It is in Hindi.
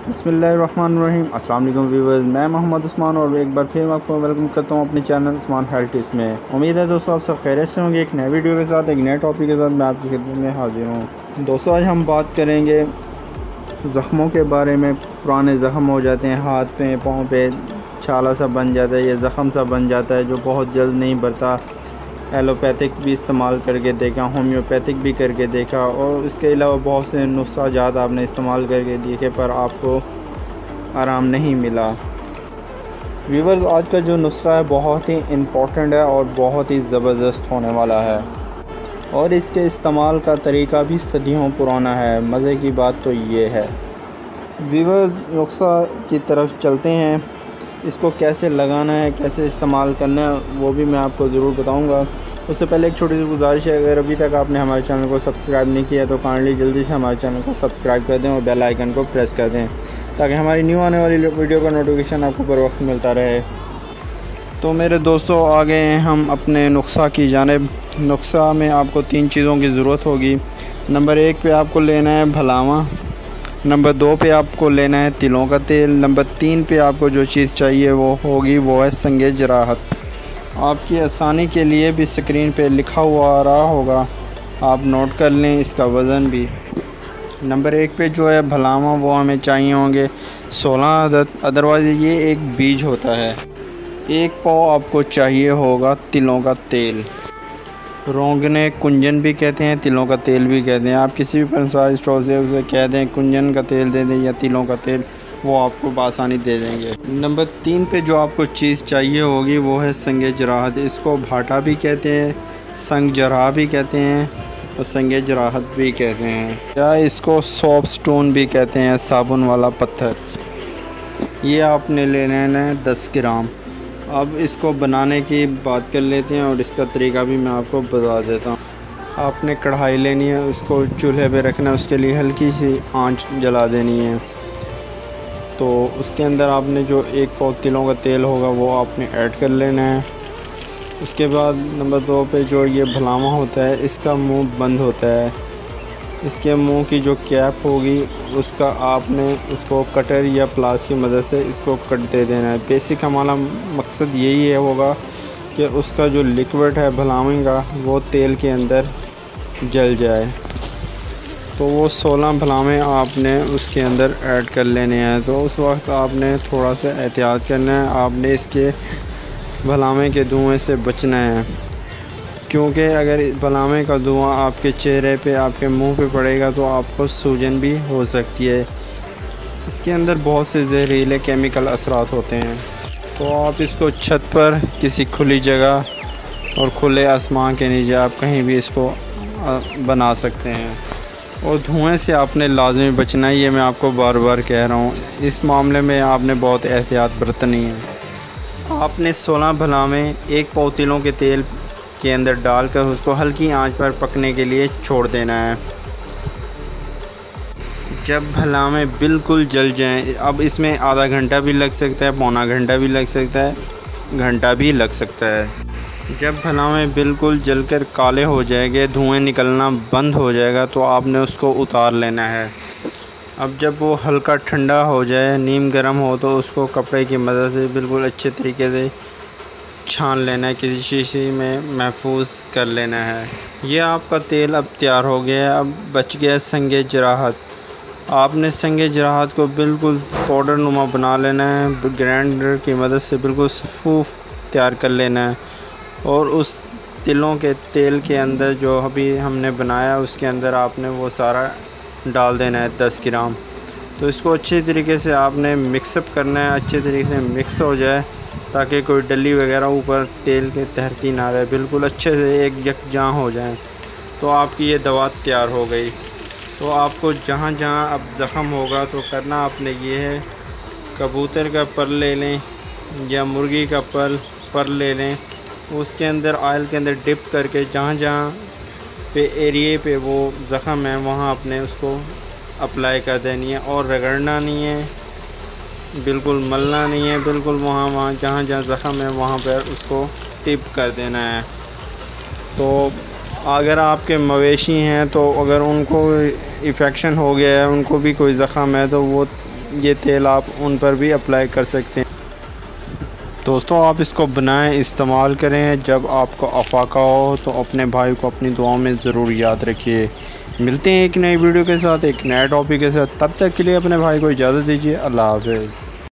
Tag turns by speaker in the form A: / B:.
A: बिस्मिल्लाहिर्रहमानिर्रहीम। अस्सलाम वालेकुम व्यूअर्स, मैं मोहम्मद उस्मान और एक बार फिर आपको वेलकम करता हूँ अपने चैनल उस्मान हेल्थ टिप्स में। उम्मीद है दोस्तों आप सब खैरियत से होंगे। एक नए वीडियो के साथ, एक नए टॉपिक के साथ मैं आपकी खिदमत में हाजिर हूँ। दोस्तों आज हम बात करेंगे ज़ख्मों के बारे में। पुराने ज़ख्म हो जाते हैं, हाथ पे पाँव पे छाला सा बन जाता है या ज़ख़म सा बन जाता है जो बहुत जल्द नहीं भरता। एलोपैथिक भी इस्तेमाल करके देखा, होम्योपैथिक भी करके देखा और इसके अलावा बहुत से नुस्खा जात आपने इस्तेमाल करके देखे पर आपको आराम नहीं मिला। व्यूअर्स आज का जो नुस्खा है बहुत ही इम्पोर्टेंट है और बहुत ही ज़बरदस्त होने वाला है और इसके इस्तेमाल का तरीका भी सदियों पुराना है। मज़े की बात तो ये है। व्यूअर्स नुस्खा की तरफ चलते हैं। इसको कैसे लगाना है, कैसे इस्तेमाल करना है वो भी मैं आपको ज़रूर बताऊंगा। उससे पहले एक छोटी सी गुजारिश है, अगर अभी तक आपने हमारे चैनल को सब्सक्राइब नहीं किया तो काइंडली जल्दी से हमारे चैनल को सब्सक्राइब कर दें और बेल आइकन को प्रेस कर दें ताकि हमारी न्यू आने वाली वीडियो का नोटिफिकेशन आपको बर वक्त मिलता रहे। तो मेरे दोस्तों आ गए हैं हम अपने नुस्खा की जानिब। नुस्खा में आपको 3 चीज़ों की ज़रूरत होगी। नंबर 1 पे आपको लेना है भलावा, नंबर 2 पे आपको लेना है तिलों का तेल, नंबर 3 पे आपको जो चीज़ चाहिए वो है संगे जराहत। आपकी आसानी के लिए भी स्क्रीन पे लिखा हुआ आ रहा होगा, आप नोट कर लें इसका वज़न भी। नंबर 1 पे जो है भलावा वो हमें चाहिए होंगे 16 अदद, अदरवाइज़ ये एक बीज होता है। 1 पाव आपको चाहिए होगा तिलों का तेल। रोंगने कुंजन भी कहते हैं, तिलों का तेल भी कहते हैं। आप किसी भी पंसार स्टोर से उसे कह दें कुंजन का तेल दे दें या तिलों का तेल, वो आपको बआसानी दे देंगे। नंबर 3 पे जो आपको चीज़ चाहिए होगी वो है संगे जराहत। इसको भाटा भी कहते हैं, संग जराह भी कहते हैं और संगे जराहत भी कहते हैं, या इसको सॉप स्टोन भी कहते हैं, साबुन वाला पत्थर। ये आपने ले लेना है 10 ग्राम। अब इसको बनाने की बात कर लेते हैं और इसका तरीका भी मैं आपको बता देता हूँ। आपने कढ़ाई लेनी है, उसको चूल्हे पे रखना है, उसके लिए हल्की सी आंच जला देनी है। तो उसके अंदर आपने जो 1 पाव तिलों का तेल होगा वो आपने ऐड कर लेना है। उसके बाद नंबर 2 पे जो ये भलावा होता है इसका मुंह बंद होता है। इसके मुंह की जो कैप होगी उसका आपने उसको कटर या प्लास की मदद से इसको कट दे देना है। बेसिक हमारा मकसद यही है होगा कि उसका जो लिक्विड है भलावे का वो तेल के अंदर जल जाए। तो वो 16 भलावे आपने उसके अंदर ऐड कर लेने हैं। तो उस वक्त आपने थोड़ा सा एहतियात करना है, आपने इसके भलावे के धुएँ से बचना है, क्योंकि अगर भलावे का धुआं आपके चेहरे पे, आपके मुंह पे पड़ेगा तो आपको सूजन भी हो सकती है। इसके अंदर बहुत से जहरीले केमिकल असरात होते हैं। तो आप इसको छत पर किसी खुली जगह और खुले आसमान के नीचे आप कहीं भी इसको बना सकते हैं और धुएं से आपने लाजमी बचना है। ये मैं आपको बार बार कह रहा हूँ, इस मामले में आपने बहुत एहतियात बरतनी है। आपने 16 भलावे 1 पाव तिलों के तेल के अंदर डालकर उसको हल्की आंच पर पकने के लिए छोड़ देना है। जब भलावे बिल्कुल जल जाएं, अब इसमें आधा घंटा भी लग सकता है, पौना घंटा भी लग सकता है, घंटा भी लग सकता है। जब भलावे बिल्कुल जलकर काले हो जाएंगे, धुएं निकलना बंद हो जाएगा तो आपने उसको उतार लेना है। अब जब वो हल्का ठंडा हो जाए, नीम गर्म हो, तो उसको कपड़े की मदद से बिल्कुल अच्छे तरीके से छान लेना है, किसी शीशी में महफूज कर लेना है। ये आपका तेल अब तैयार हो गया है। अब बच गया संगे जराहत। आपने संगे जराहत को बिल्कुल पाउडर नुमा बना लेना है, ग्राइंडर की मदद से बिल्कुल सफूफ तैयार कर लेना है और उस तिलों के तेल के अंदर जो अभी हमने बनाया उसके अंदर आपने वो सारा डाल देना है 10 ग्राम। तो इसको अच्छे तरीके से आपने मिक्सअप करना है, अच्छे तरीके से मिक्स हो जाए ताकि कोई डली वगैरह ऊपर तेल के तहती ना रहे, बिल्कुल अच्छे से एक यकजां हो जाए। तो आपकी ये दवा तैयार हो गई। तो आपको जहाँ जहाँ अब ज़ख़म होगा तो करना आपने ये है, कबूतर का पर ले लें या मुर्गी का पर ले लें, उसके अंदर ऑयल के अंदर डिप करके जहाँ जहाँ पे एरिए पे वो ज़ख़म है वहाँ आपने उसको अप्लाई कर देनी है और रगड़ना नहीं है, बिल्कुल मलना नहीं है, बिल्कुल वहाँ जहाँ जहाँ ज़ख़म है वहाँ पर उसको टिप कर देना है। तो अगर आपके मवेशी हैं तो अगर उनको इन्फेक्शन हो गया है, उनको भी कोई ज़ख़म है तो वो ये तेल आप उन पर भी अप्लाई कर सकते हैं। दोस्तों आप इसको बनाएं, इस्तेमाल करें। जब आपको अफाका हो तो अपने भाई को अपनी दुआओं में ज़रूर याद रखिए। मिलते हैं एक नई वीडियो के साथ, एक नए टॉपिक के साथ। तब तक के लिए अपने भाई को इजाज़त दीजिए। अल्लाह हाफ़िज़।